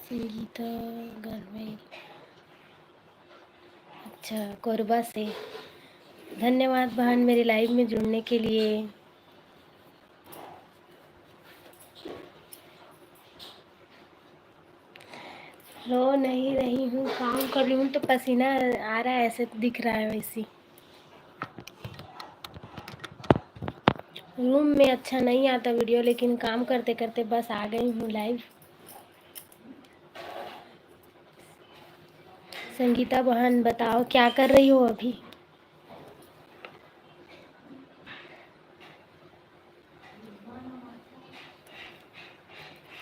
संगीता घर में। अच्छा, कोरबा से। धन्यवाद बहन मेरे लाइव में जुड़ने के लिए। रो नहीं रही हूँ, काम कर रही हूँ तो पसीना आ रहा है, ऐसे दिख रहा है वैसी। रूम में अच्छा नहीं आता वीडियो, लेकिन काम करते करते बस आ गई हूँ लाइव। संगीता बहन बताओ क्या कर रही हो अभी?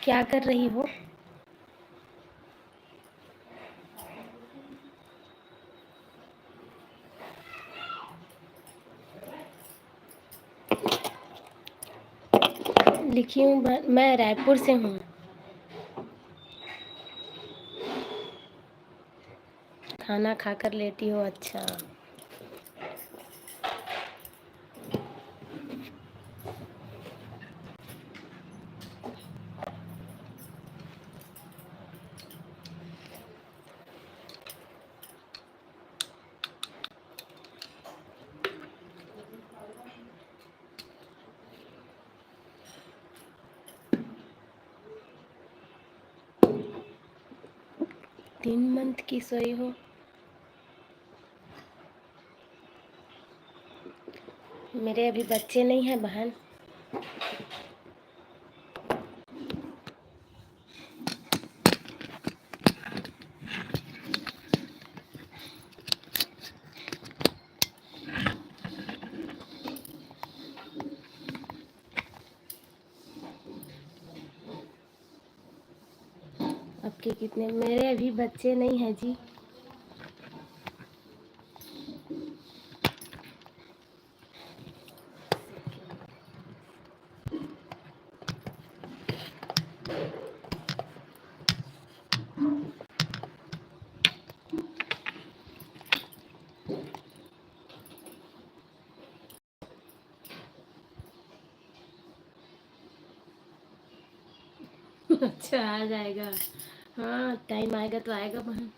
क्या कर रही हो? लिखी हूँ मैं रायपुर से हूँ। खाना खाकर लेटी हो? अच्छा। तीन मंथ की सोई हो? मेरे अभी बच्चे नहीं हैं बहन। आपके कितने? मेरे अभी बच्चे नहीं हैं जी। अच्छा, आ जाएगा। हाँ, टाइम आएगा तो आएगा बहन।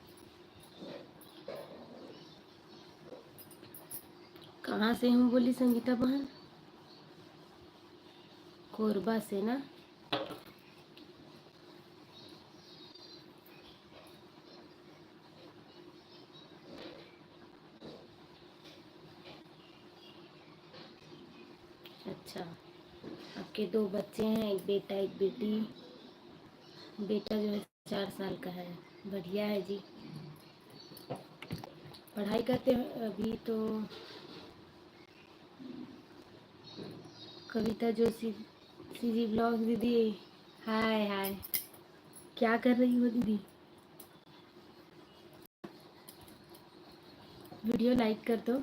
कहाँ से हूँ बोली संगीता बहन? कोरबा से ना? अच्छा, आपके दो बच्चे हैं, एक बेटा एक बेटी। बेटा जो है 4 साल का है। बढ़िया है जी। पढ़ाई करते हैं अभी तो। कविता जोशी सीजी ब्लॉग दीदी। हाय हाय। क्या कर रही हो दीदी? वीडियो लाइक कर दो।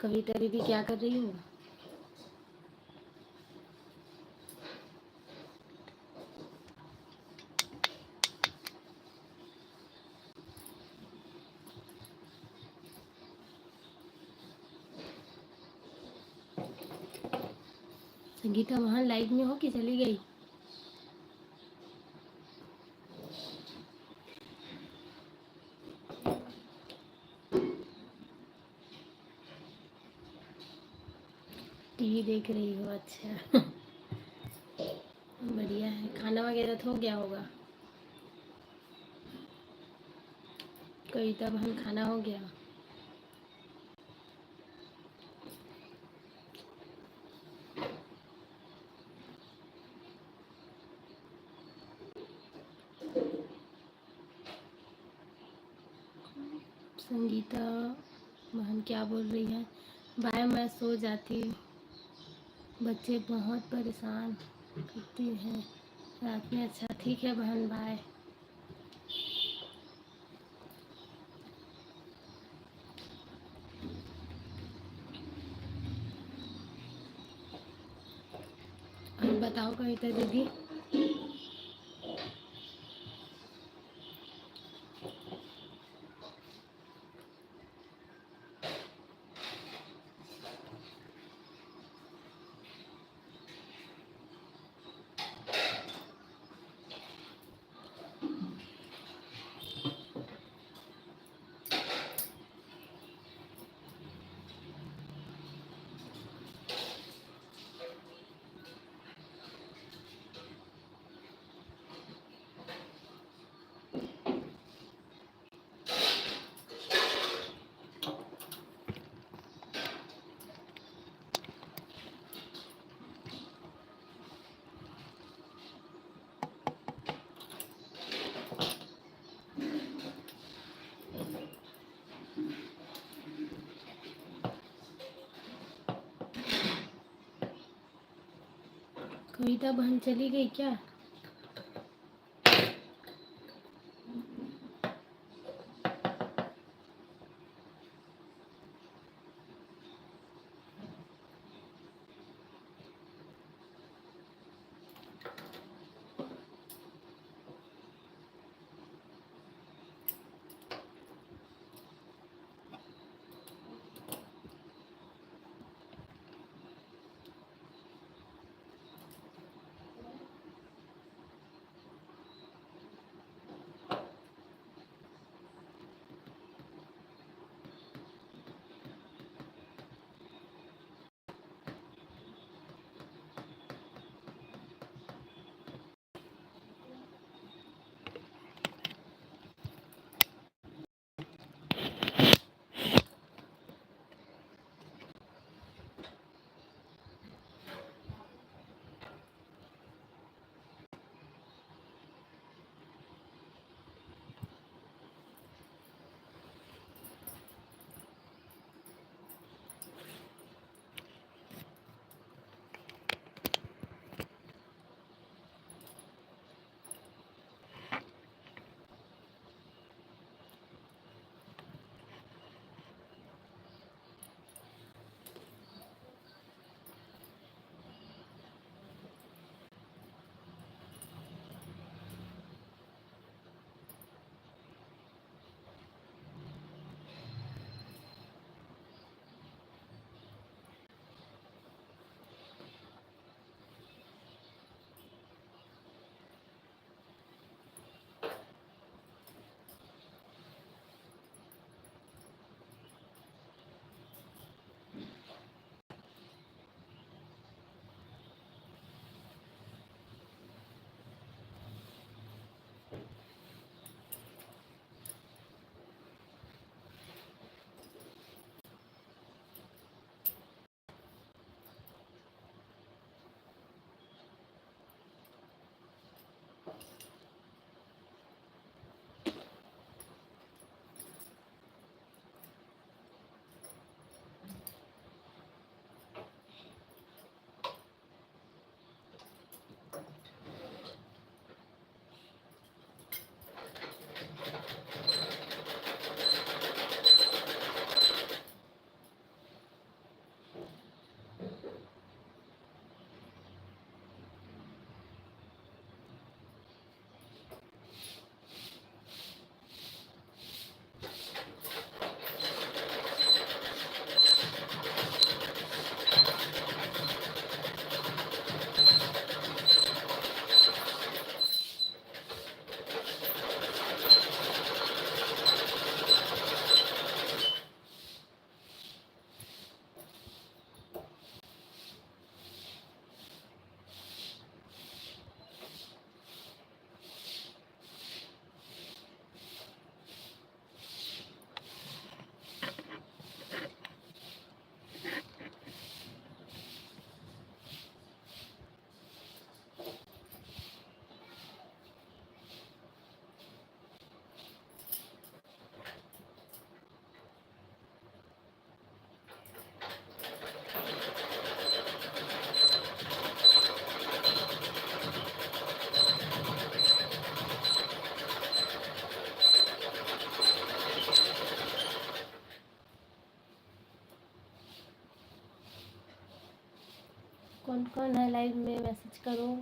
कविता दीदी क्या कर रही हो? संगीता वहाँ लाइव में हो कि चली गई? टीवी देख रही हो, अच्छा। बढ़िया है। खाना वगैरह तो हो गया होगा? कविता बहन खाना हो गया? संगीता बहन क्या बोल रही है? बाय, मैं सो जाती हूँ, बच्चे बहुत परेशान करते हैं रात में। अच्छा ठीक है बहन, बाय। और बताओ कविता दीदी। कविता बहन चली गई क्या? कौन कौन है लाइव में, मैसेज करो।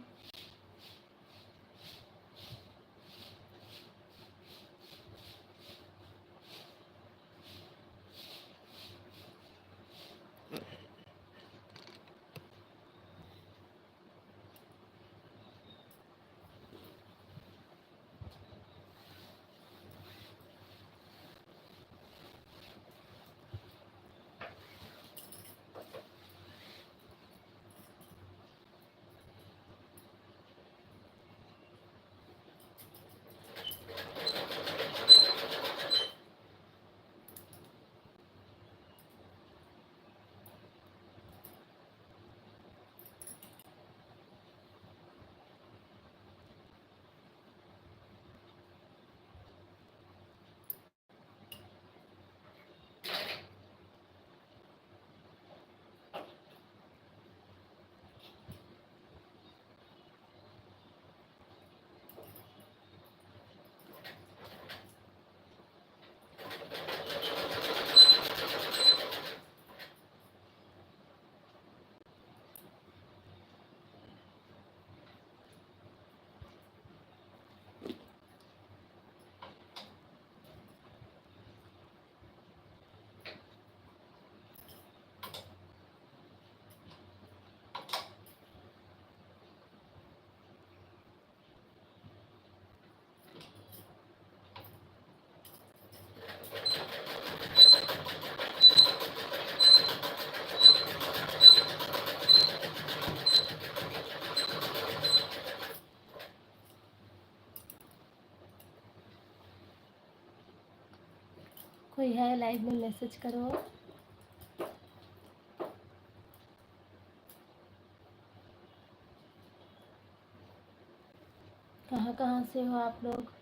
कोई है लाइव में, मैसेज करो। कहाँ कहाँ से हो आप लोग?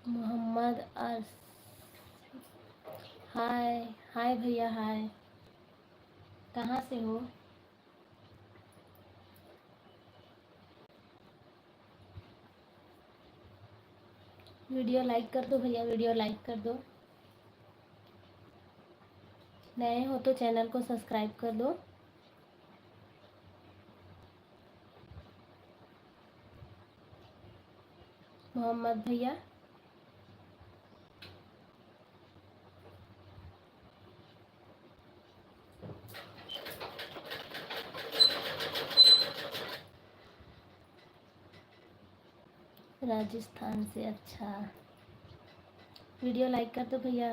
मोहम्मद अर्स, हाय हाय भैया हाय। कहाँ से हो? वीडियो लाइक कर दो भैया, वीडियो लाइक कर दो। नए हो तो चैनल को सब्सक्राइब कर दो। मोहम्मद भैया, राजस्थान से, अच्छा। वीडियो लाइक कर दो भैया।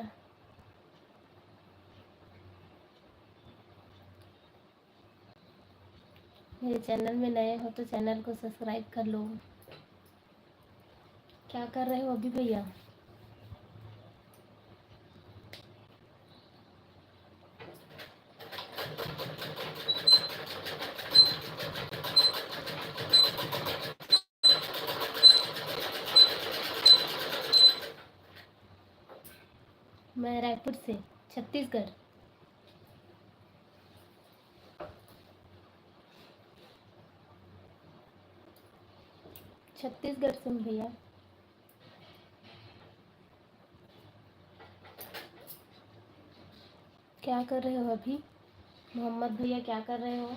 मेरे चैनल में नए हो तो चैनल को सब्सक्राइब कर लो। क्या कर रहे हो अभी भैया? मैं रायपुर से, छत्तीसगढ़। छत्तीसगढ़ से हूँ भैया। क्या कर रहे हो अभी? मोहम्मद भैया क्या कर रहे हो?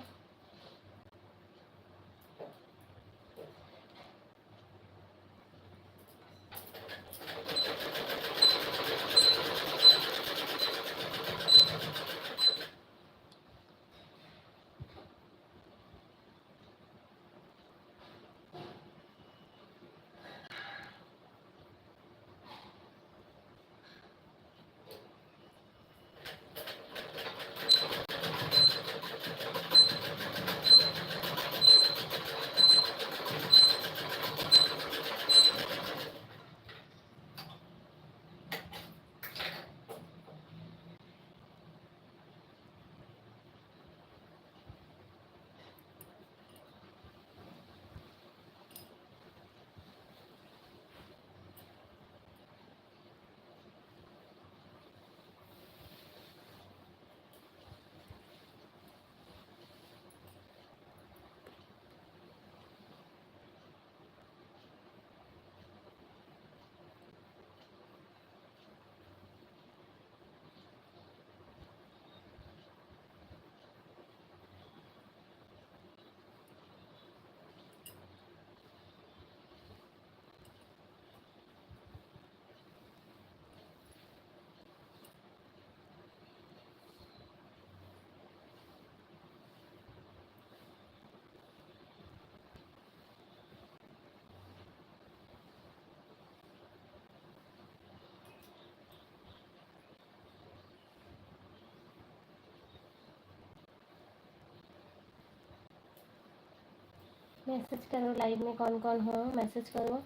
मैसेज करो, लाइव में कौन कौन हो मैसेज करो।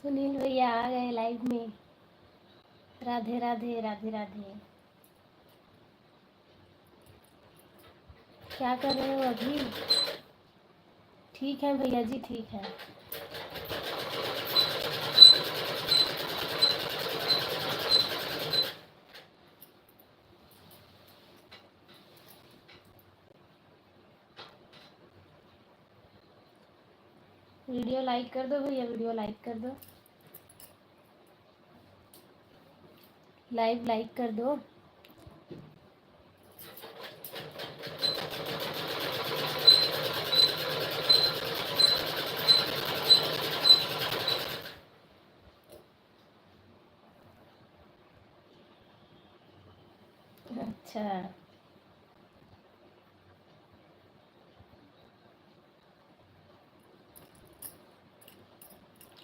सुनील भैया आ गए लाइव में। राधे राधे राधे राधे। क्या कर रहे हो अभी? ठीक है भैया जी, ठीक है। वीडियो लाइक कर दो भैया, वीडियो लाइक कर दो, लाइव लाइक कर दो। अच्छा,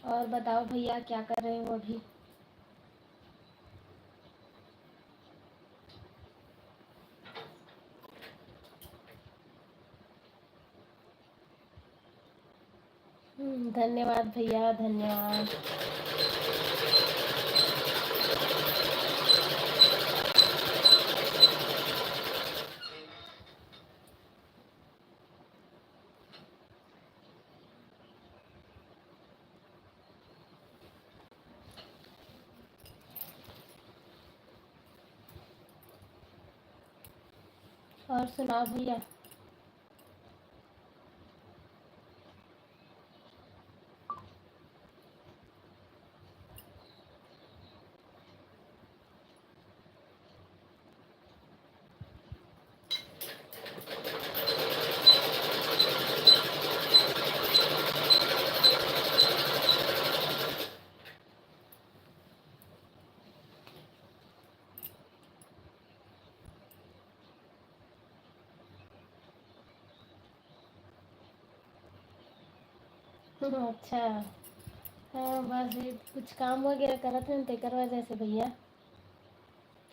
और बताओ भैया क्या कर रहे हो अभी? धन्यवाद भैया, धन्यवाद। और सुनाओ भैया। अच्छा। हाँ बस ये कुछ काम वगैरह करत हैं ते करवा जैसे भैया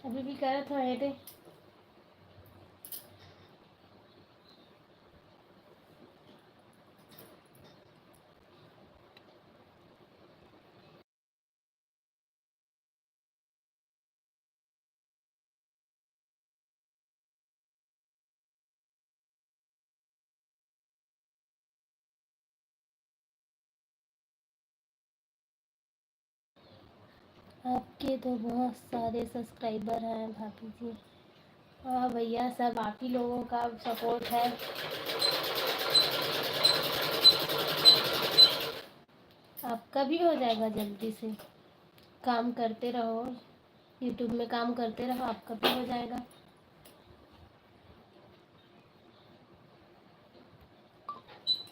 अभी भी करत हो थे। आपके तो बहुत सारे सब्सक्राइबर हैं भाभी जी। हाँ भैया सब आप ही लोगों का सपोर्ट है। आपका भी हो जाएगा जल्दी से। काम करते रहो, यूट्यूब में काम करते रहो, आपका भी हो जाएगा।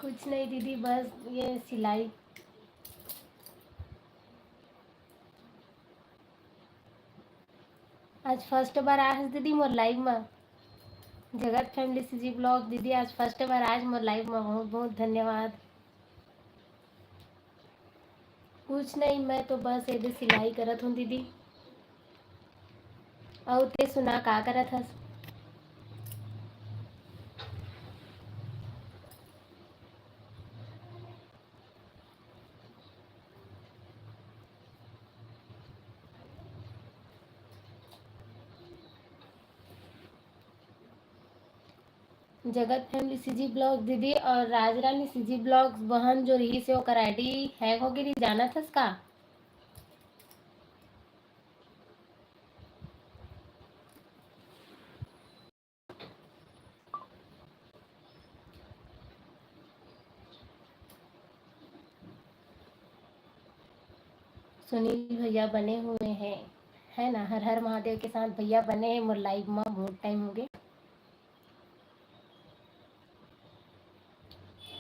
कुछ नहीं दीदी बस ये सिलाई। आज फर्स्ट बार आज दीदी मोर लाइव में जगत फैमिली सीजी ब्लॉग दीदी आज फर्स्ट बार आज मोर लाइव में बहुत बहुत धन्यवाद। कुछ नहीं मैं तो बस ये सिलाई करत हूँ दीदी। और ते सुना का करत हस। जगत फैमिली सीजी ब्लॉग दीदी और राजरानी सीजी ब्लॉग बहन जो रही से ओकर आईडी हैक हो गई जाना थस का। सुनील भैया बने हुए हैं है ना। हर हर महादेव के साथ भैया बने हैं मोर लाइव में बहुत टाइम हो गए।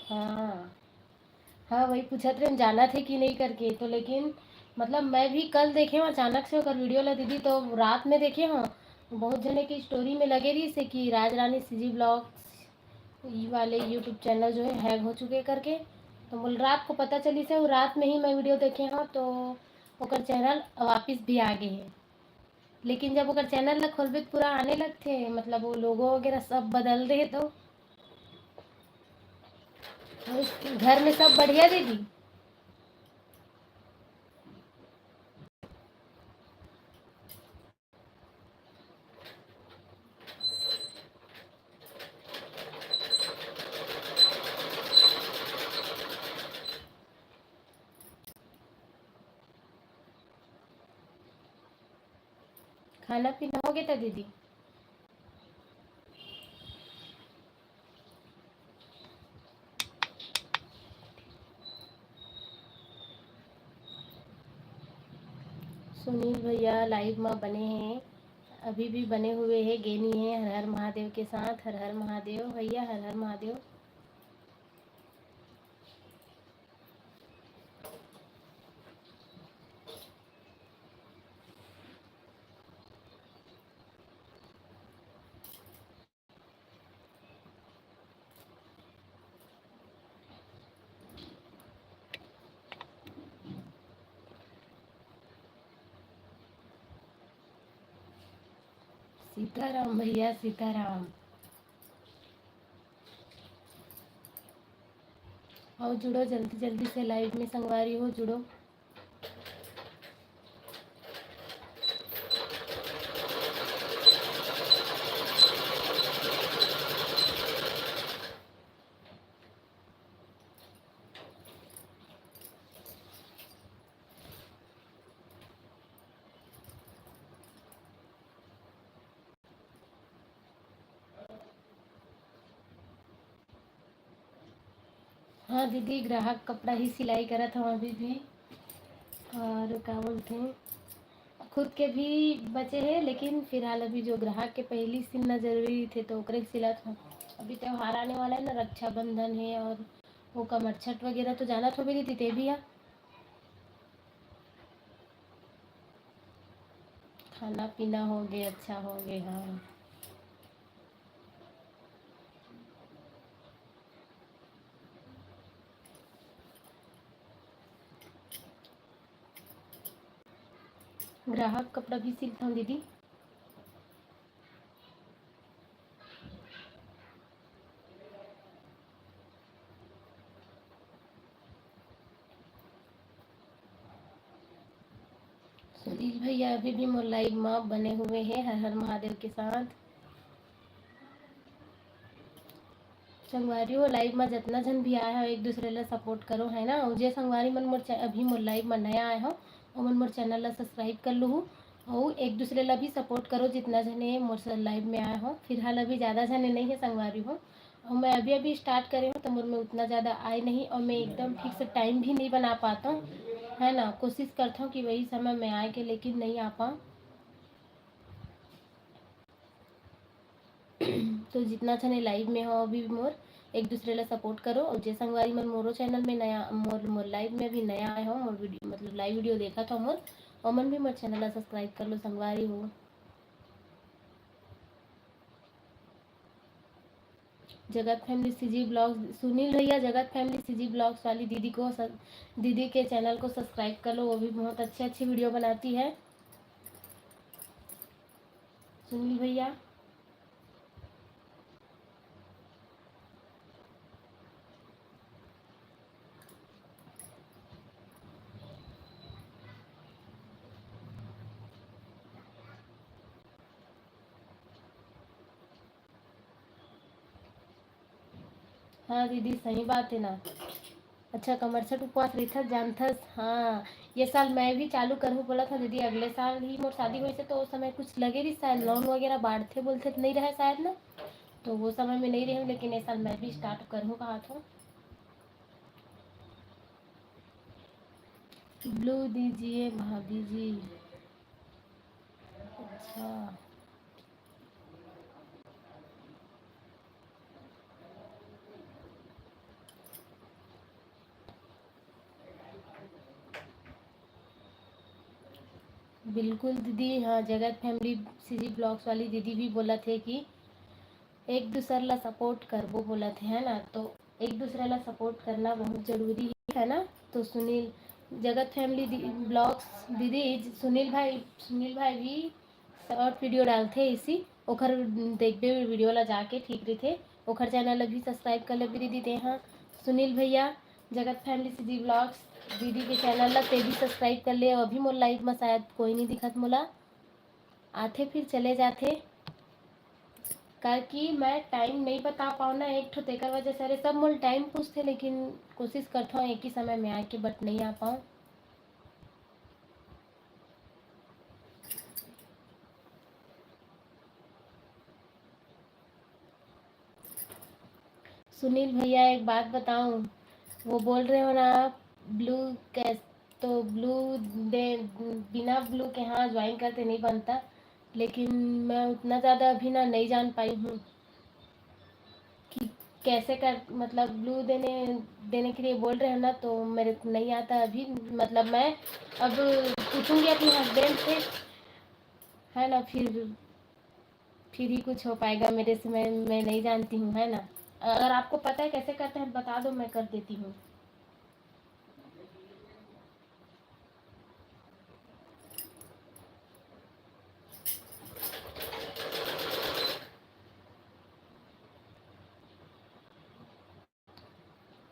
हाँ हाँ वही पूछत रहे जाना थे कि नहीं करके तो लेकिन मतलब मैं भी कल देखे हूँ अचानक से होकर वीडियो ला दीदी तो रात में देखे हूँ बहुत जने की स्टोरी में लगे रही से कि राज रानी सीजी ब्लॉग ये वाले यूट्यूब चैनल जो है हैक हो चुके करके। तो मुझे रात को पता चली से वो रात में ही मैं वीडियो देखे हाँ तो ओकर चैनल वापस भी आ गए हैं। लेकिन जब ओकर चैनल ला खोलबे तो पूरा आने लगते मतलब वो लोगो वगैरह सब बदल रहे तो घर में सब बढ़िया दीदी। खाना पीना हो गया था दीदी। सुनील भैया लाइव में बने हैं अभी भी बने हुए हैं गेनी है हर हर महादेव के साथ। हर हर महादेव भैया हर हर महादेव। सीताराम भैया सीताराम। आओ जुड़ो जल्दी जल्दी से लाइव में संगवारी हो जुड़ो। हाँ दीदी ग्राहक कपड़ा ही सिलाई करा था अभी भी। और क्या बोलते हैं खुद के भी बचे हैं लेकिन फिलहाल अभी जो ग्राहक के पहली सिलना जरूरी थे तो ओकरे सिला था। अभी त्योहार आने वाला है ना रक्षाबंधन है और वो कमर छठ वगैरह तो जाना तो भी नहीं थी भी। खाना पीना हो गया अच्छा हो गया हाँ। ग्राहक कपड़ा भी सिलता हूँ दीदी। सुनील भैया अभी भी मोर माँ बने हुए हैं हर हर महादेव के साथ। संगवारी हो लाइव में जितना जन भी आया हो एक दूसरे ला सपोर्ट करो है ना। और जे संगवारी मन मोर अभी मोर लाइव में नया आए हो और मन मोर चैनल ला सब्सक्राइब कर लूँ और एक दूसरे ला भी सपोर्ट करो जितना जने मोर लाइव में आए हो। फिलहाल अभी ज़्यादा जने नहीं है संगवारी हो और मैं अभी अभी स्टार्ट करी हूँ तो मोर में उतना ज़्यादा आए नहीं और मैं एकदम फिक्स टाइम भी नहीं बना पाता हूँ है ना। कोशिश करता हूँ कि वही समय में आए के लेकिन नहीं आ पाऊँ। तो जितना जने लाइव में हो अभी मोर एक दूसरे ला सपोर्ट करो और जे संगवारी मन मोरो चैनल में नया मोर मोर लाइव में भी नया आए हो मोर वीडियो मतलब लाइव वीडियो देखा था मोर और मन भी मोर चैनल ला सब्सक्राइब कर लो संगवारी हो। जगत फैमिली सीजी ब्लॉग्स सुनील भैया जगत फैमिली सीजी ब्लॉग्स वाली दीदी को दीदी के चैनल को सब्सक्राइब कर लो। वो भी बहुत अच्छी अच्छी वीडियो बनाती है सुनील भैया। हाँ दीदी सही बात है ना। अच्छा कमरछट उपवास रही था जानथस। हाँ ये साल मैं भी चालू करूँ बोला था दीदी अगले साल ही मोर शादी हुई से तो उस समय कुछ लगे भी शायद लोन वगैरह बांटते बोलते नहीं रहे शायद ना। तो वो समय में नहीं रही हूँ लेकिन इस साल मैं भी स्टार्ट करूँ कहा था। ब्लू दीजिए भाभी जी। अच्छा बिल्कुल दीदी। हाँ जगत फैमिली सीजी ब्लॉग्स वाली दीदी भी बोला थे कि एक दूसरे ला सपोर्ट कर वो बोला थे है ना। तो एक दूसरे ला सपोर्ट करना बहुत ज़रूरी है ना। तो सुनील जगत फैमिली ब्लॉग्स दीदी सुनील भाई भी शॉर्ट वीडियो डालते इसी ओखर देखबे वीडियो ला जाके ठीक रही थे। ओखर चैनल अभी सब्सक्राइब कर ले दीदी ते हाँ सुनील भैया जगत फैमिली सीजी ब्लॉग्स दीदी के चैनल ला ते भी सब्सक्राइब कर ले। अभी मोर लाइव में शायद कोई नहीं दिखत मोला आते फिर चले जाते कि मैं टाइम नहीं बता पाऊँ ना एक ठो तेकर वजह से अरे सब मोल टाइम पूछते लेकिन कोशिश करता हूँ एक ही समय में आके बट नहीं आ पाऊँ। सुनील भैया एक बात बताऊँ वो बोल रहे हो ना आप ब्लू कैस तो ब्लू दे बिना ब्लू के हाँ ज्वाइन करते नहीं बनता लेकिन मैं उतना ज़्यादा अभी ना नहीं जान पाई हूँ कि कैसे कर मतलब ब्लू देने देने के लिए बोल रहे हो ना तो मेरे को नहीं आता अभी मतलब मैं अब पूछूंगी अपने हस्बैंड से है ना। फिर ही कुछ हो पाएगा मेरे से मैं नहीं जानती हूँ है ना। अगर आपको पता है कैसे करते हैं बता दो मैं कर देती हूँ।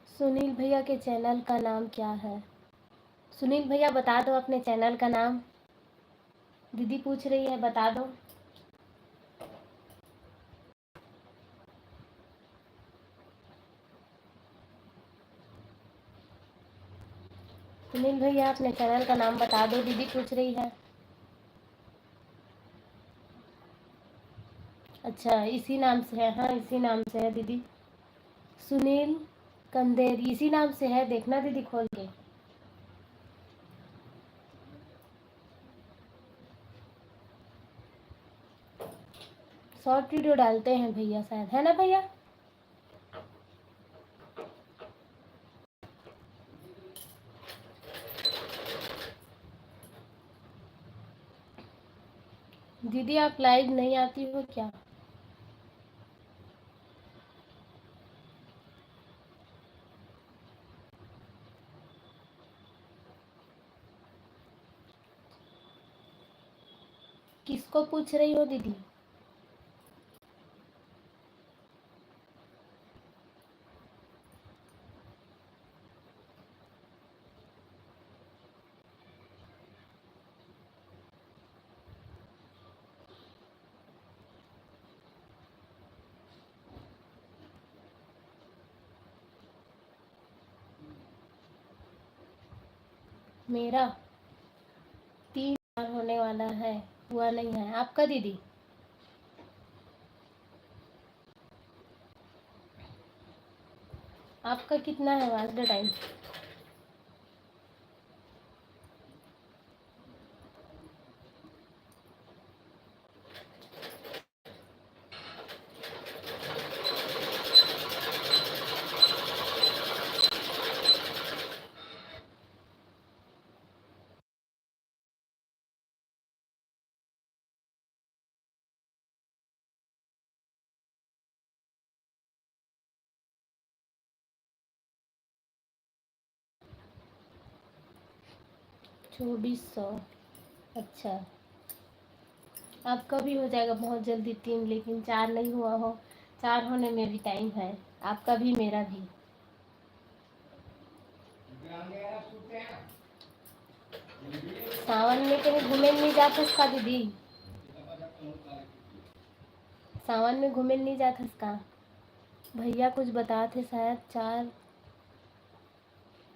सुनील भैया के चैनल का नाम क्या है। सुनील भैया बता दो अपने चैनल का नाम। दीदी पूछ रही है बता दो। सुनील भैया अपने चैनल का नाम बता दो दीदी पूछ रही है। अच्छा इसी नाम से है। हाँ इसी नाम से है दीदी सुनील कंदेर इसी नाम से है देखना दीदी खोल के। शॉर्ट वीडियो डालते हैं भैया शायद है ना भैया। दीदी आप लाइव नहीं आती हो क्या। किसको पूछ रही हो दीदी? मेरा 3 साल होने वाला है, हुआ नहीं है। आपका दीदी? आपका कितना है आज का टाइम? ₹2400। अच्छा, आपका भी हो जाएगा बहुत जल्दी 3, लेकिन 4 नहीं हुआ हो। 4 होने में भी टाइम है, आपका भी मेरा भी। सावन में कहीं घूमे नहीं जाते का दीदी? सावन में घूमे नहीं जाते का? भैया कुछ बताते शायद 4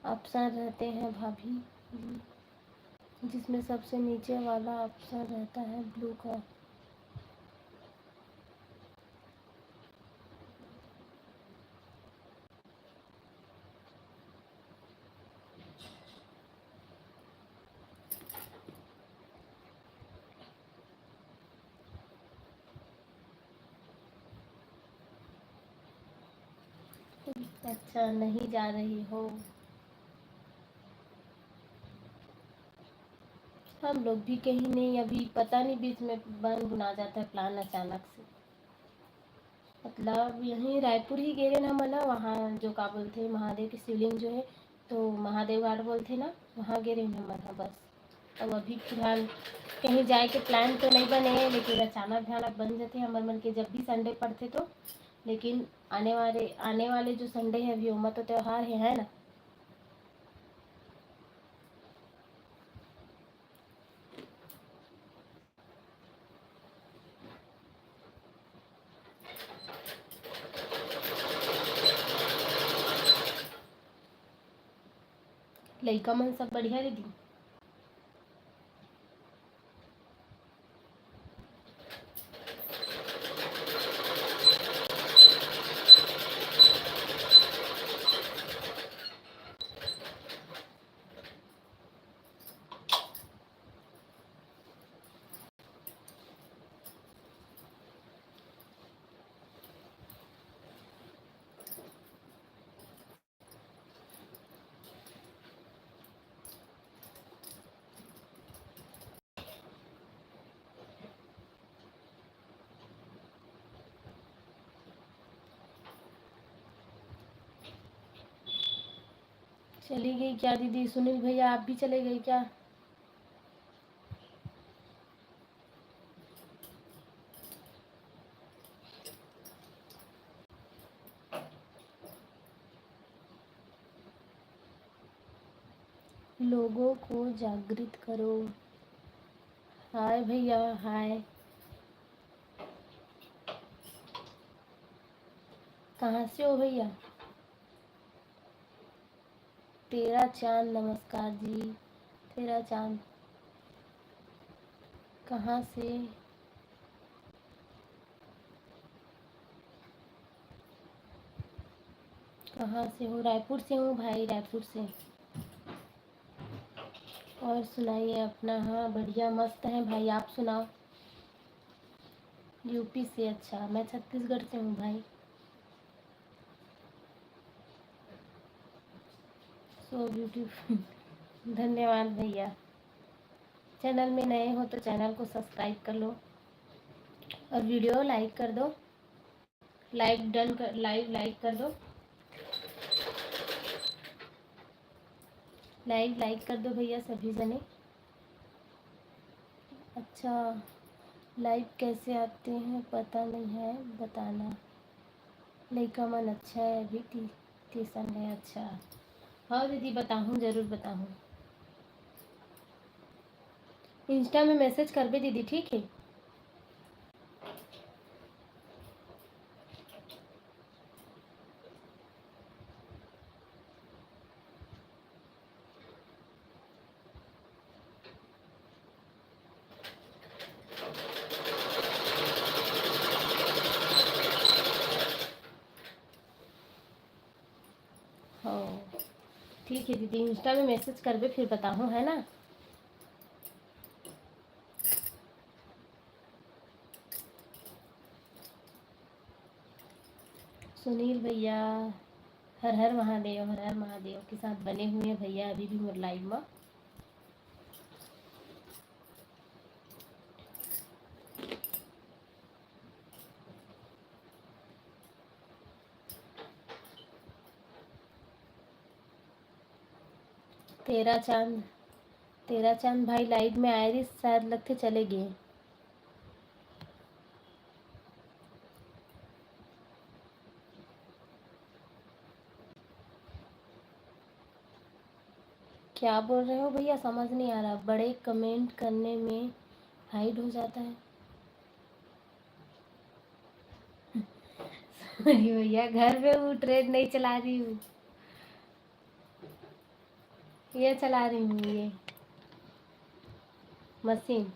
अफसर रहते हैं भाभी, जिसमें सबसे नीचे वाला अफसर रहता है ब्लू का। अच्छा, नहीं जा रही हो? हम लोग भी कहीं नहीं, अभी पता नहीं, बीच में बन बुना जाता है प्लान अचानक से। मतलब यहीं रायपुर ही गए ना, मला वहाँ जो का बोलते हैं महादेव की शिवलिंग जो है, तो महादेव घाट बोलते ना, वहाँ गए ना मला बस। अब अभी फिलहाल कहीं जाए के प्लान तो नहीं बने हैं, लेकिन अचानक भयानक बन जाते हैं हमारे मन के, जब भी संडे पड़ते तो। लेकिन आने वाले जो संडे है अभी, उमा तो त्योहार है ना। लइका मन सब बढ़िया दीदी? चली गई क्या दीदी? सुनील भैया आप भी चले गए क्या? लोगों को जागृत करो। हाय भैया, हाय। कहाँ से हो भैया? तेरा चांद, नमस्कार जी। तेरा चांद कहाँ से? कहाँ से हो? रायपुर से हूँ भाई, रायपुर से। और सुनाइए अपना। हाँ बढ़िया मस्त है भाई, आप सुनाओ। यूपी से? अच्छा, मैं छत्तीसगढ़ से हूँ भाई। So beautiful. धन्यवाद भैया। चैनल में नए हो तो चैनल को सब्सक्राइब कर लो, और वीडियो लाइक कर दो। लाइक कर दो। लाइक कर दो भैया सभी जने। अच्छा, लाइव कैसे आते हैं पता नहीं है, बताना। लड़का मन अच्छा है, अभी ट्यूशन है। अच्छा, हाँ दीदी बताऊँ, ज़रूर बताऊँ। इंस्टा में मैसेज कर बे दीदी, ठीक है। हाँ ठीक है दीदी, इंस्टा में मैसेज कर बे, फिर बताऊँ, है ना। सुनील भैया, हर हर महादेव, हर हर महादेव के साथ बने हुए हैं भैया अभी भी मोर लाइव में। तेरा चांद, तेरा चांद भाई लाइव में आए थे, शायद लगते चले गए। क्या बोल रहे हो भैया, समझ नहीं आ रहा। बड़े कमेंट करने में हाइड हो जाता है। अरे भैया घर पे हूँ, ट्रेन नहीं चला रही हूँ, ये चला रही हूँ, ये मशीन,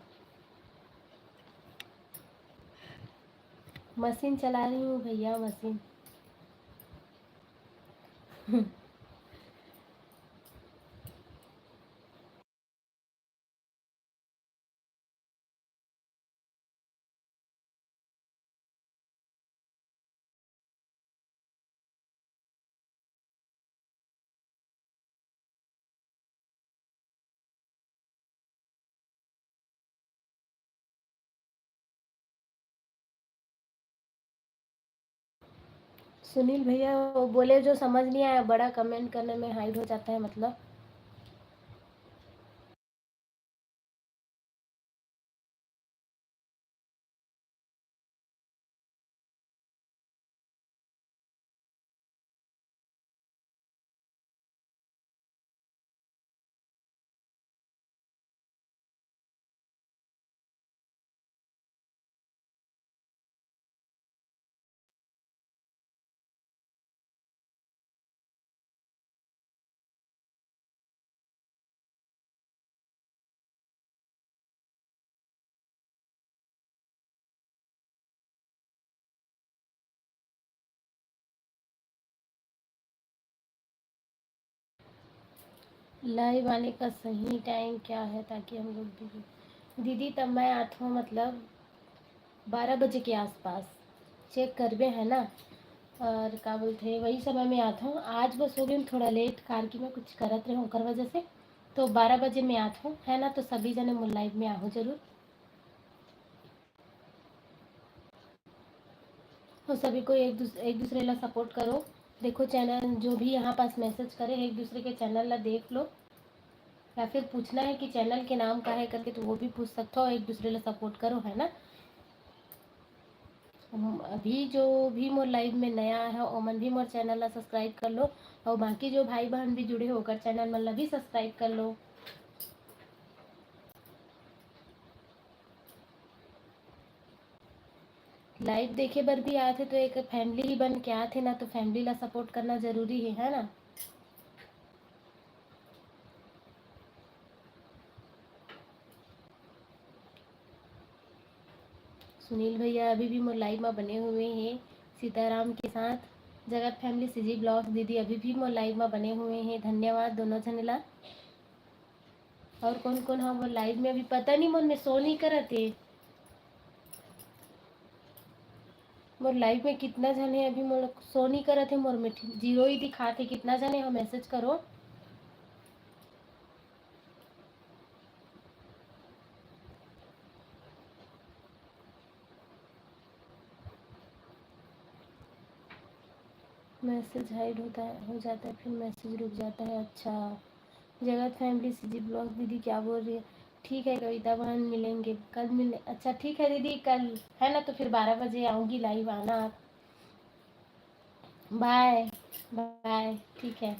मशीन चला रही हूँ भैया, मशीन। सुनील भैया वो बोले जो समझ नहीं आया, बड़ा कमेंट करने में हाइड हो जाता है मतलब। लाइव आने का सही टाइम क्या है ताकि हम लोग दीदी, दीदी तब मैं आता हूँ मतलब 12 बजे के आसपास, चेक करबे है ना। और क्या बोलते हैं, वही समय में आता हूँ। आज बस हो गई हूँ थोड़ा लेट, कार की मैं कुछ करत रही हूँ ओकर वजह से। तो 12 बजे मैं आता हूँ, है ना। तो सभी जने मोर लाइव में आहू जरूर, और सभी को एक दूसरे ला सपोर्ट करो। देखो चैनल जो भी यहाँ पास मैसेज करे, एक दूसरे के चैनल ला देख लो, या फिर पूछना है कि चैनल के नाम का है करके, तो वो भी पूछ सकते हो। एक दूसरे ला सपोर्ट करो, है ना। अभी जो भी मोर लाइव में नया है ओमन भी मोर चैनल ला सब्सक्राइब कर लो, और बाकी जो भाई बहन भी जुड़े होकर चैनल मन ला भी सब्सक्राइब कर लो। लाइव देखे बर भी आए थे तो एक फैमिली ही बन के आए थे ना, तो फैमिली ला सपोर्ट करना जरूरी है ना। सुनील भैया अभी भी मोर लाइव में बने हुए हैं सीताराम के साथ। जगत फैमिली सीजी ब्लॉग दीदी अभी भी मोर लाइव में बने हुए हैं, धन्यवाद दोनों झनेला। और कौन कौन हम लाइव में अभी पता नहीं, मोर में शो नहीं करते। मोर लाइव में कितना जन है अभी मोर शो नहीं करते, मोर में जीरो ही दिखाते। कितना जने हम मैसेज करो। मैसेज हाइड होता है, हो जाता है, फिर मैसेज रुक जाता है। अच्छा, जगत फैमिली सीजी ब्लॉग दीदी क्या बोल रही है। ठीक है कविता बहन, मिलेंगे कल, मिले। अच्छा ठीक है दीदी, कल है ना, तो फिर 12 बजे आऊँगी लाइव, आना आप। बाय बाय, ठीक है।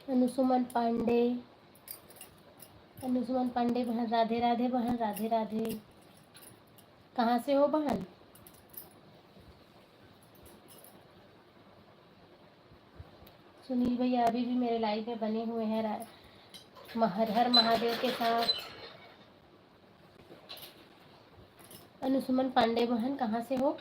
अनुसुमन पांडे, अनुसुमन पांडे बहन, राधे राधे बहन, राधे राधे। कहाँ से हो बहन? सुनील भैया अभी भी मेरे लाइव में बने हुए हैं, हर हर महादेव के साथ। अनुसुमन पांडे बहन कहाँ से हो?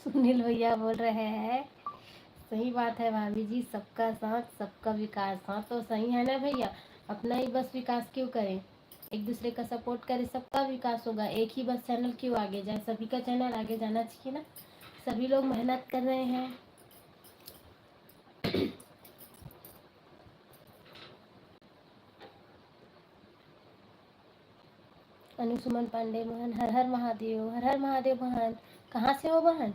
सुनील भैया बोल रहे हैं, सही बात है भाभी जी, सबका साथ सबका विकास। हाँ तो सही है ना भैया, अपना ही बस विकास क्यों करें, एक दूसरे का सपोर्ट करें, सबका विकास होगा। एक ही बस चैनल क्यों आगे जाए, सभी का चैनल आगे जाना चाहिए ना। सभी लोग मेहनत कर रहे हैं। अनुसुमन पांडे बहन, हर हर महादेव, हर हर महादेव बहन। कहाँ से हो बहन?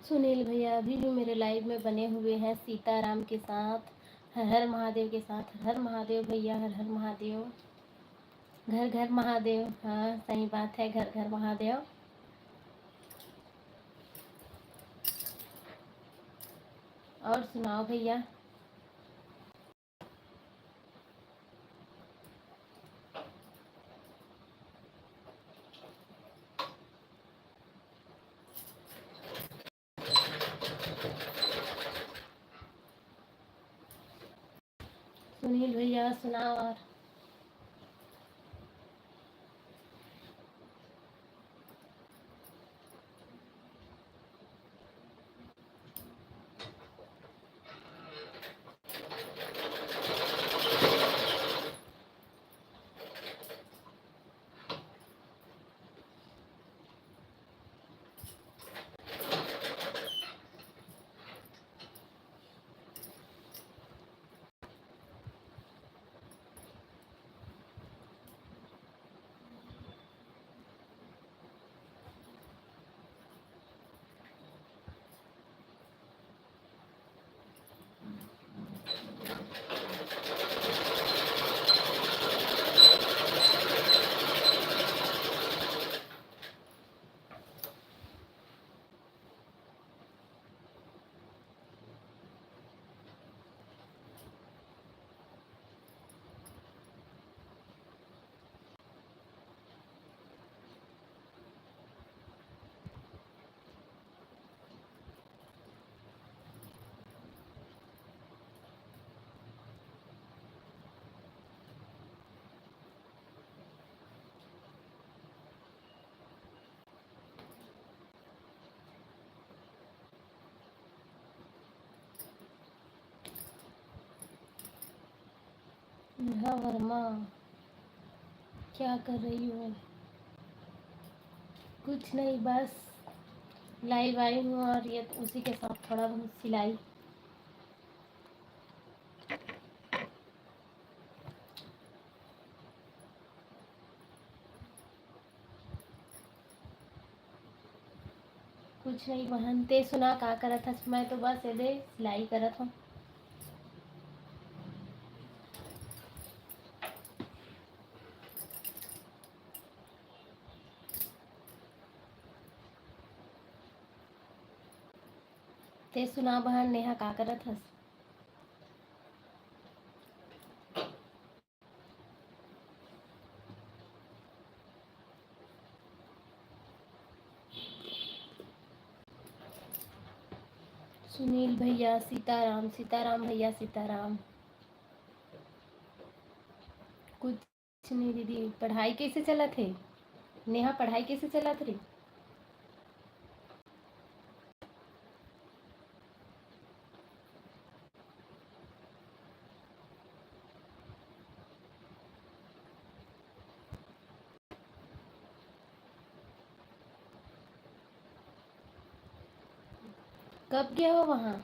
सुनील भैया अभी भी मेरे लाइव में बने हुए हैं, सीताराम के साथ, हर हर महादेव के साथ। हर हर महादेव भैया, हर हर महादेव, घर घर महादेव। हाँ सही बात है, घर घर महादेव। और सुनाओ भैया। सुनील भैया सुनाओ। और नेहा वर्मा, क्या कर रही हो? कुछ नहीं, बस लाइव आई हूँ और ये उसी के साथ थोड़ा बहुत सिलाई। कुछ नहीं बहन, ते सुना का करत हस? मैं तो बस ये दे सिलाई करत हूँ। ते सुना बहन, नेहा का करत हस? सुनील भैया सीताराम, सीताराम भैया सीताराम। कुछ नहीं दीदी, पढ़ाई कैसे चला थे? नेहा पढ़ाई कैसे चला थे? कब गया हो वहाँ?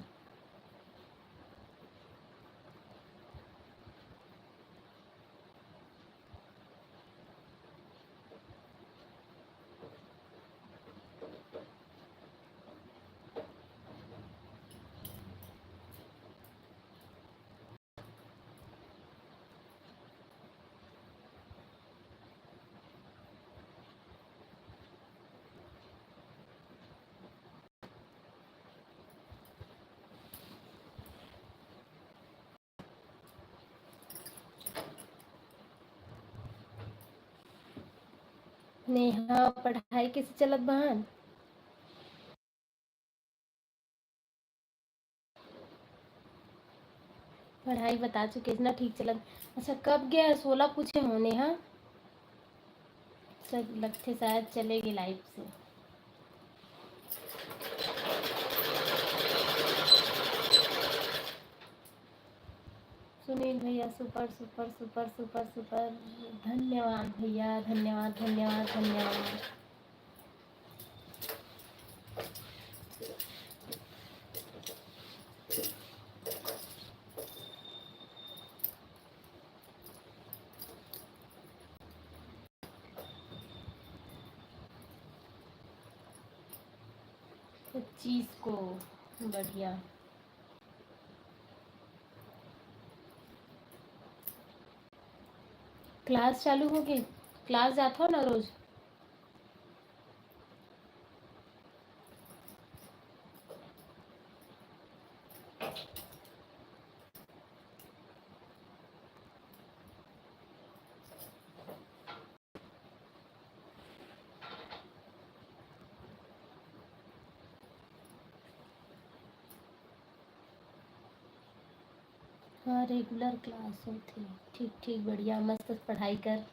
नेहा पढ़ाई कैसे चलत बहन? पढ़ाई बता चुके, इतना ठीक चलत। अच्छा कब गया? 16 पूछे हो नेहा? सब लगते शायद चलेगी लाइफ से। सुनील भैया super super super super super, धन्यवाद भैया, धन्यवाद धन्यवाद धन्यवाद। 25 को, बढ़िया। क्लास चालू हो गई? क्लास जाता हो ना रोज? हाँ रेगुलर क्लास होती। ठीक ठीक, बढ़िया, मस्त पढ़ाई कर।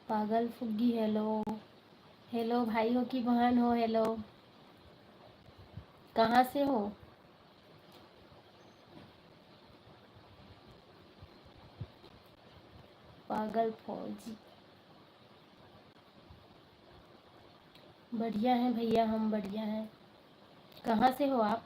पागल फुग्गी, हेलो। हेलो भाई हो कि बहन हो? हेलो, कहाँ से हो? पागल फौजी। बढ़िया है भैया, हम बढ़िया हैं। कहाँ से हो आप?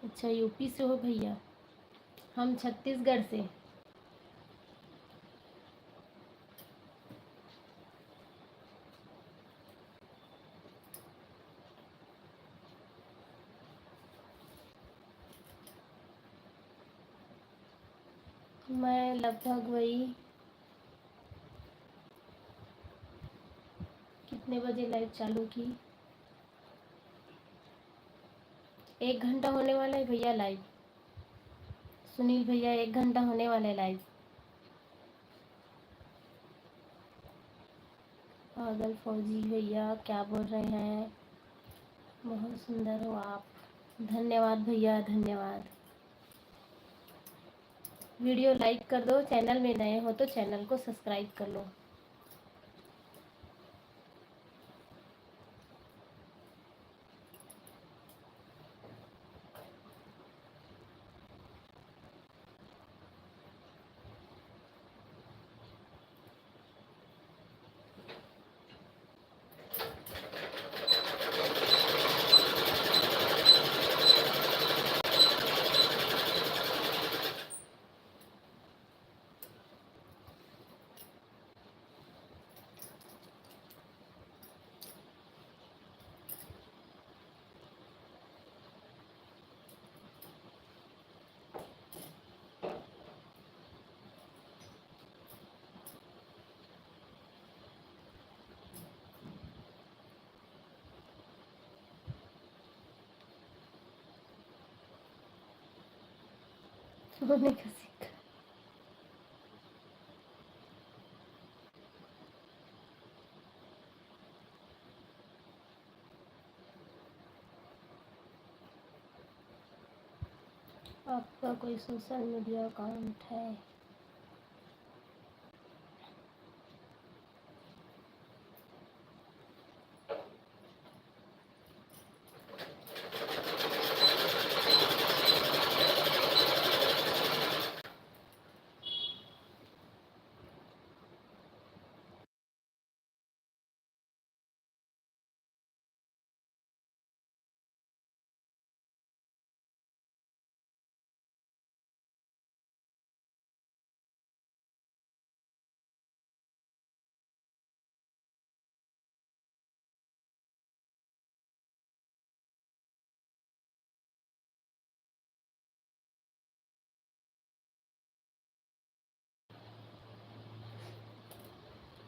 अच्छा यूपी से हो भैया? हम छत्तीसगढ़ से। मैं लगभग वही, कितने बजे लाइव चालू की? 1 घंटा होने वाला है भैया लाइव। सुनील भैया 1 घंटा होने वाला है लाइव। पागल फौजी भैया क्या बोल रहे हैं, बहुत सुंदर हो आप। धन्यवाद भैया, धन्यवाद। वीडियो लाइक कर दो, चैनल में नए हो तो चैनल को सब्सक्राइब कर लो। सोने का सिक्का। आपका कोई सोशल मीडिया अकाउंट है?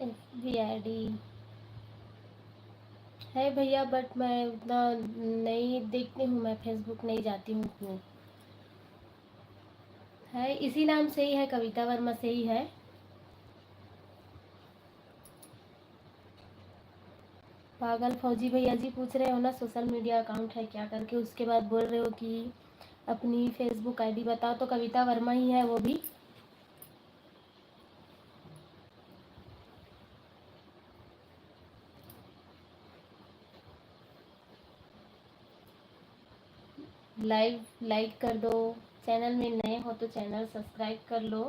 FB ID है भैया, बट मैं उतना नहीं देखती हूँ, मैं फेसबुक नहीं जाती हूँ उतनी। है इसी नाम से ही है, कविता वर्मा से ही है। पागल फौजी भैया जी पूछ रहे हो ना सोशल मीडिया अकाउंट है क्या करके, उसके बाद बोल रहे हो कि अपनी फेसबुक आईडी बताओ, तो कविता वर्मा ही है वो भी। लाइव लाइक कर दो, चैनल में नए हो तो चैनल सब्सक्राइब कर लो।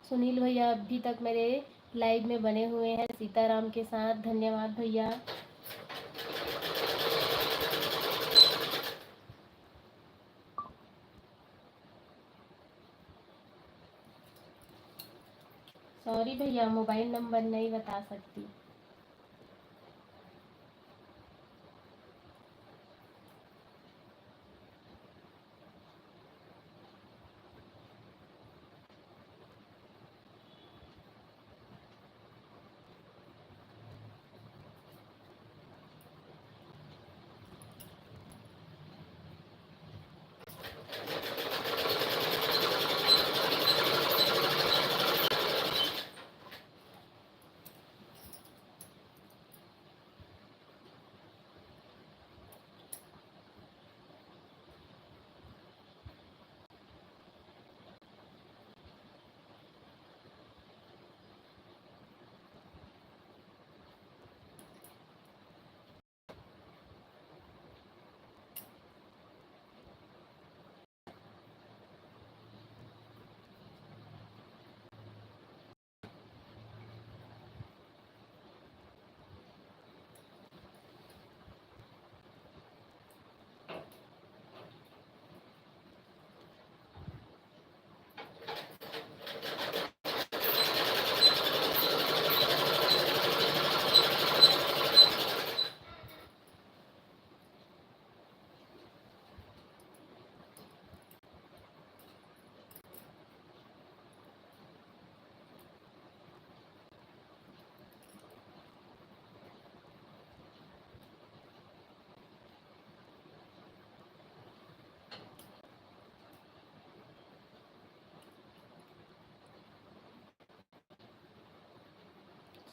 सुनील भैया अभी तक मेरे लाइव में बने हुए हैं सीताराम के साथ, धन्यवाद भैया। सॉरी भैया, मोबाइल नंबर नहीं बता सकती।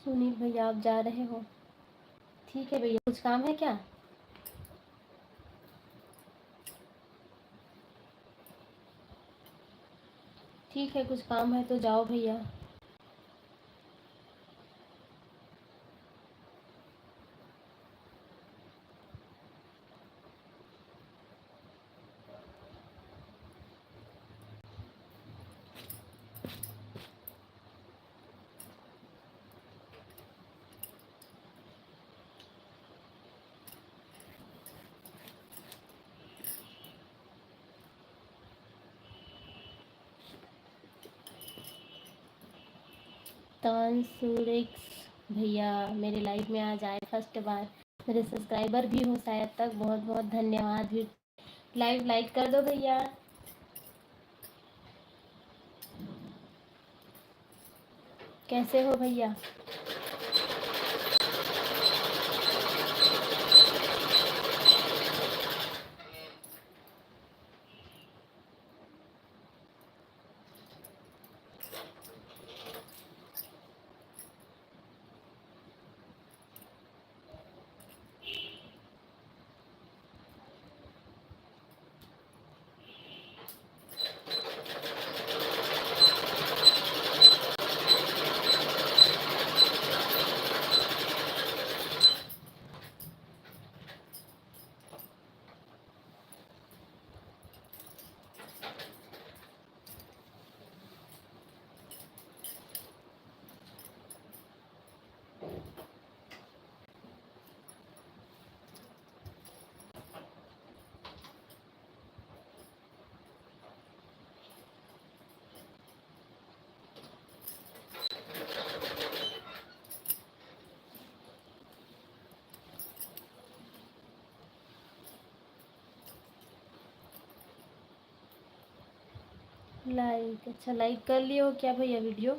सुनील भैया आप जा रहे हो? ठीक है भैया, कुछ काम है क्या? ठीक है, कुछ काम है तो जाओ भैया। तानसुरिक्स भैया मेरे लाइव में आज आए फर्स्ट बार, मेरे सब्सक्राइबर भी हो शायद तक, बहुत बहुत धन्यवाद। भी लाइव लाइक कर दो भैया। कैसे हो भैया? लाइक, अच्छा लाइक कर लिए हो क्या भैया वीडियो?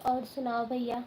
और सुनाओ भैया।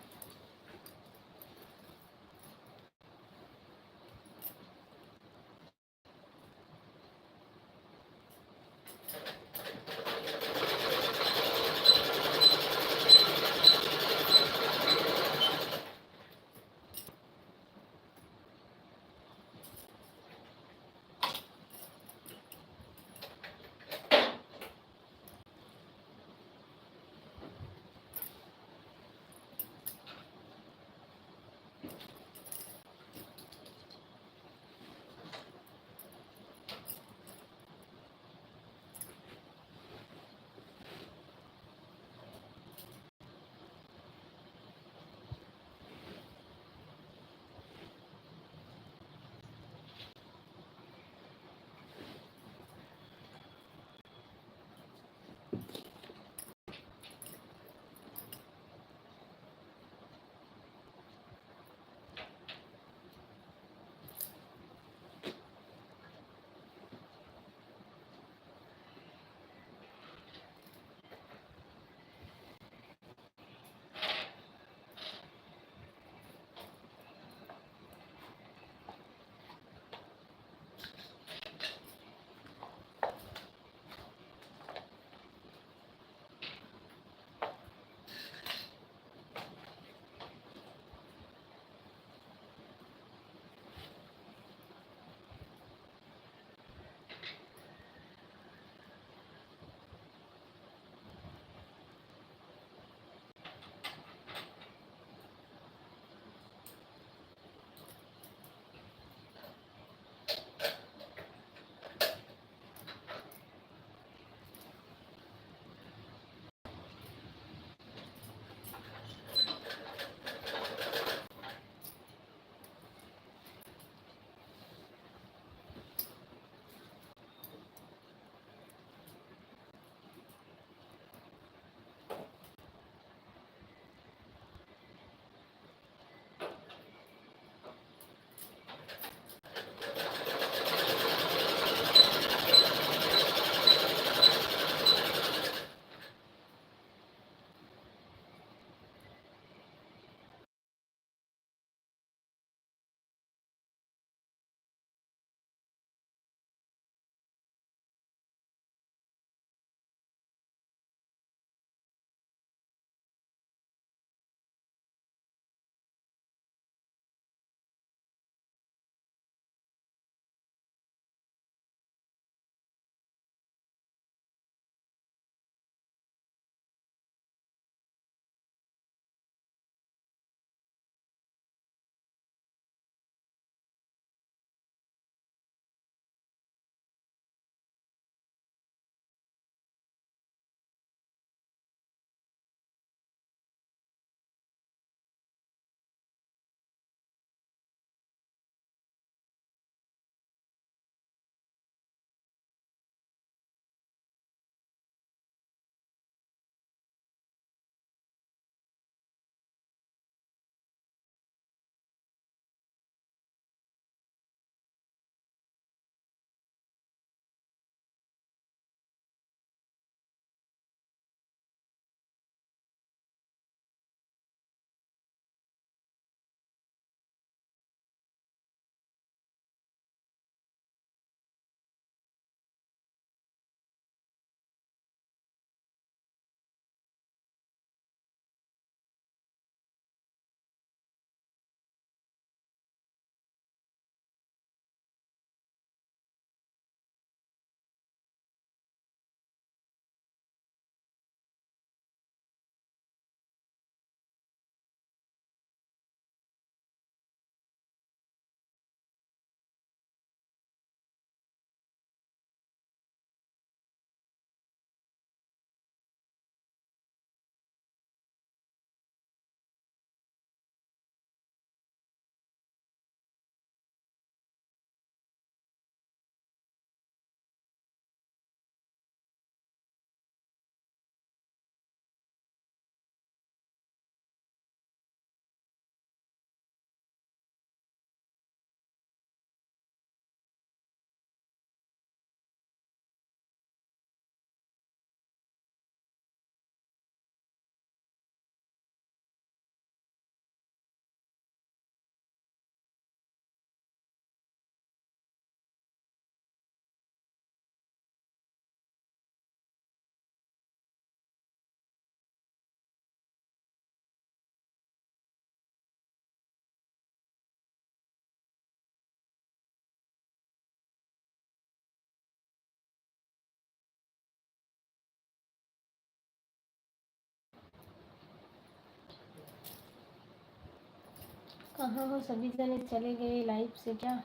कहाँ हो? सभी जने चले गए लाइव से क्या?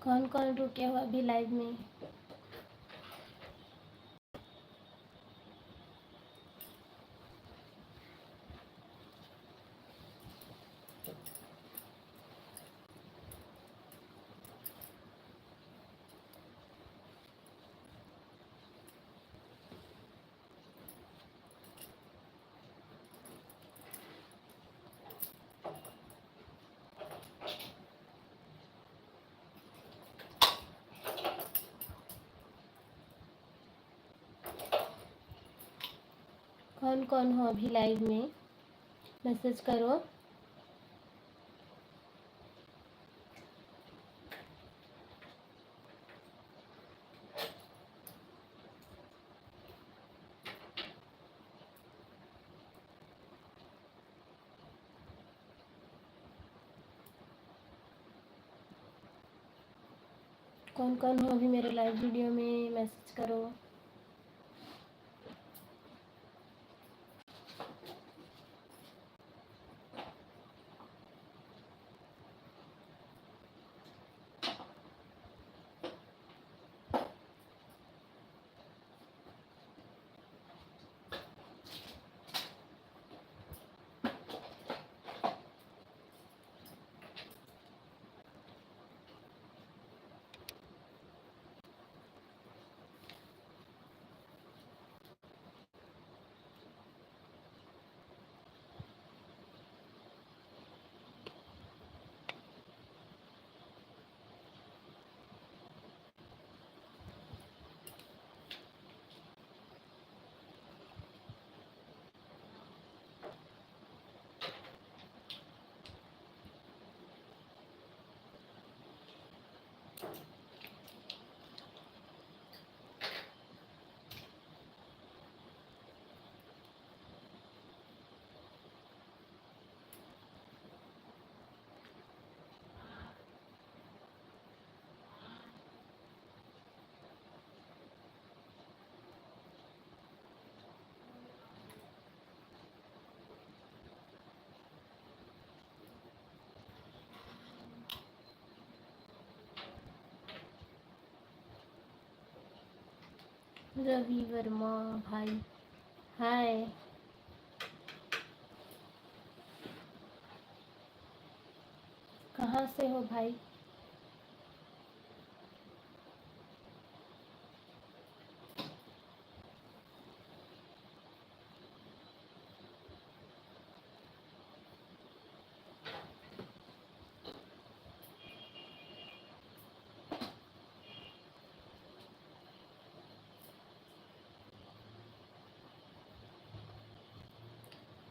कौन कौन रुके हो अभी लाइव में? कौन कौन हो अभी लाइव में? मैसेज करो। कौन कौन हो अभी मेरे लाइव वीडियो में? मैसेज करो। रवि वर्मा भाई, हाय। कहाँ से हो भाई?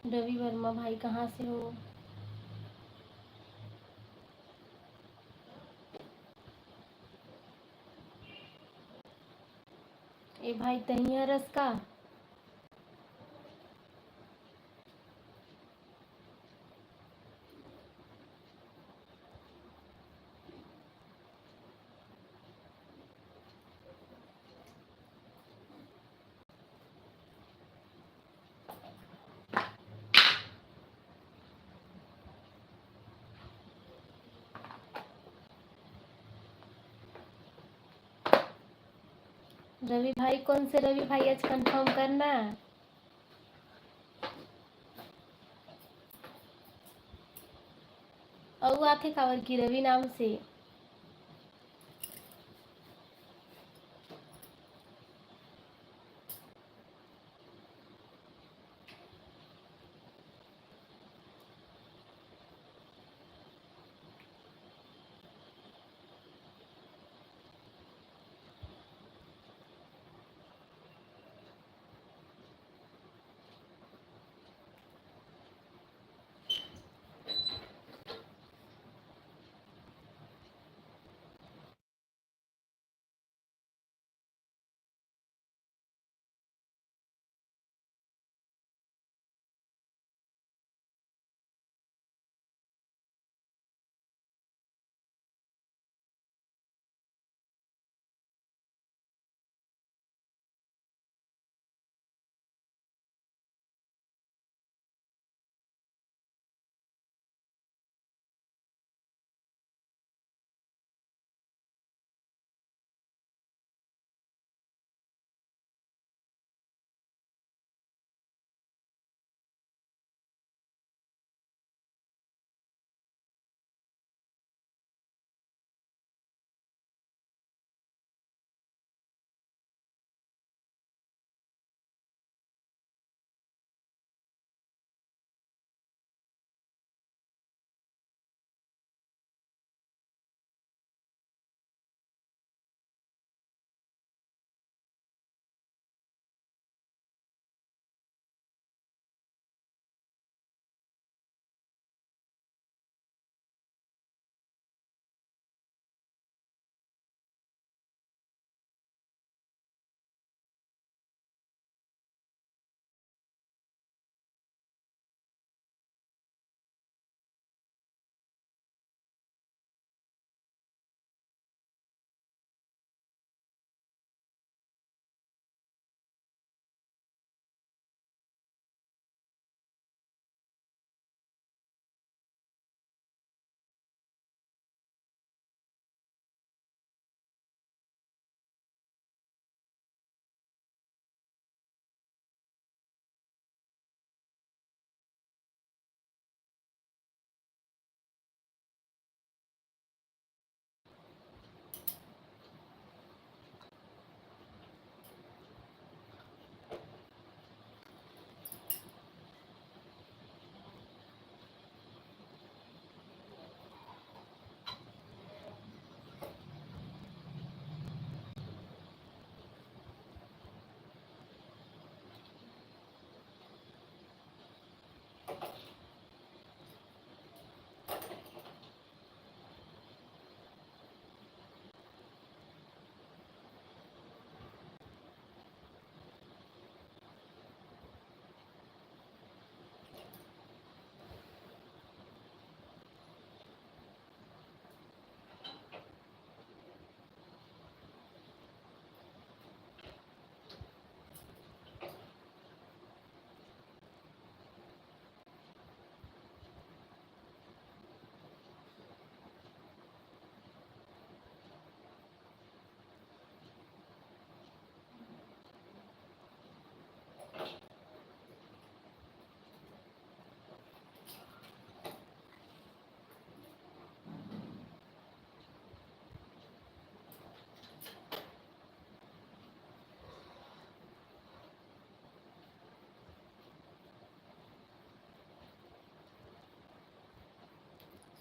रवि वर्मा भाई कहाँ से हो? ए भाई तहिया रस का। रवि भाई, कौन से रवि भाई आज कंफर्म करना। और आथे कावर की रवि नाम से।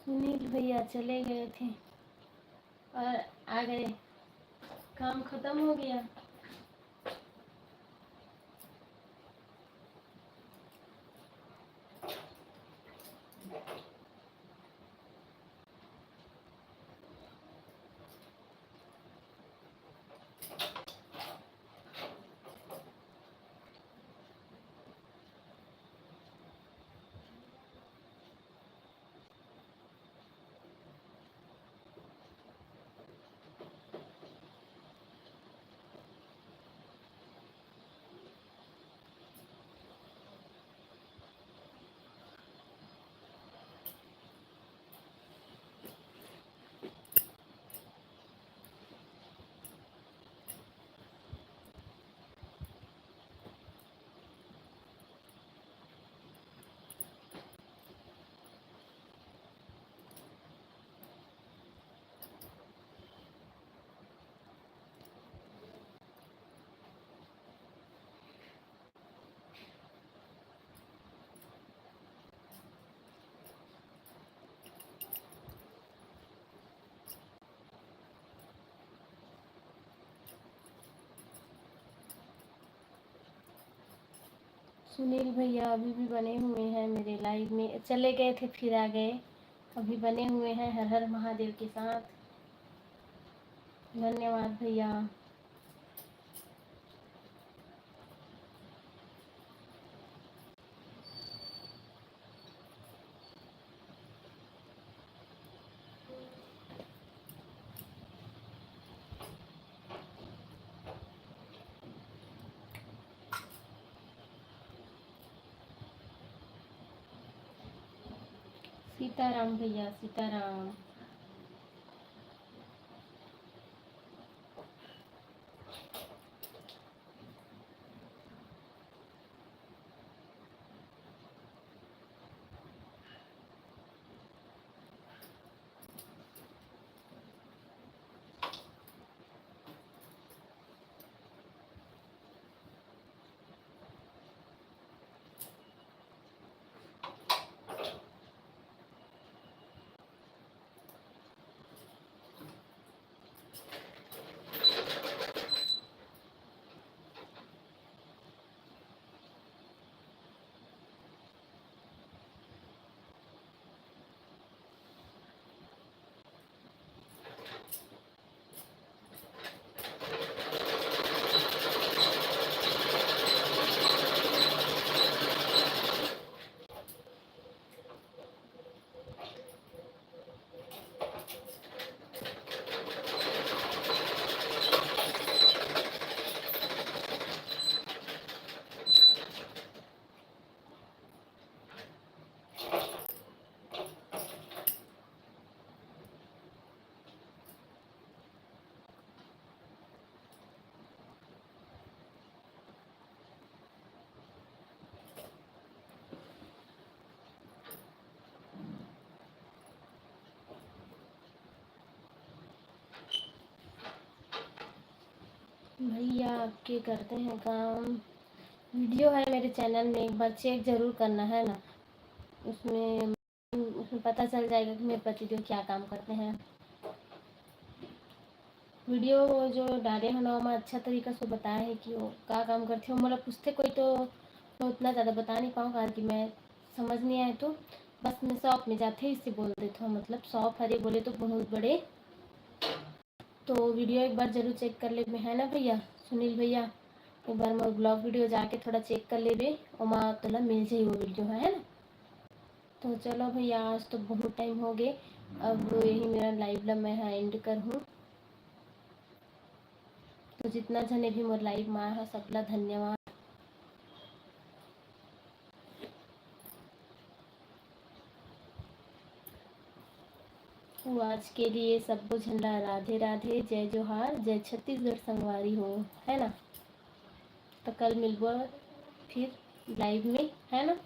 सुनील भैया चले गए थे और आ गए, काम खत्म हो गया। सुनील भैया अभी भी बने हुए हैं मेरे लाइव में, चले गए थे फिर आ गए, अभी बने हुए हैं हर हर महादेव के साथ। धन्यवाद भैया। सीताराम भैया सीताराम। भैया आपके करते हैं काम, वीडियो है मेरे चैनल में, एक बार चेक ज़रूर करना है ना, उसमें उसमें पता चल जाएगा कि मेरे पतिदेव क्या काम करते हैं। वीडियो जो डाले हैं ना, मैं अच्छा तरीका से बताया है कि वो क्या काम करते हो, मतलब पूछते कोई तो मैं उतना ज़्यादा बता नहीं पाऊँगा कि मैं समझ नहीं आए तो बस मैं शॉप में जाते ही इससे बोल देता हूँ, मतलब शॉप हरे बोले तो बहुत बड़े। तो वीडियो एक बार ज़रूर चेक कर ले है ना भैया सुनील भैया, एक बार मैं ब्लॉग वीडियो जाके थोड़ा चेक कर ले बे और माँ तो मिल जाए वो वीडियो है ना। तो चलो भैया आज तो बहुत टाइम हो गए, अब यही मेरा लाइव ला मैं एंड कर हूँ। तो जितना जने भी मोर लाइव में है सबला धन्यवाद। तो आज के लिए सबको झंडा राधे राधे, जय जोहार, जय छत्तीसगढ़ संगवारी हो, है ना। तो कल मिलबो फिर लाइव में, है ना।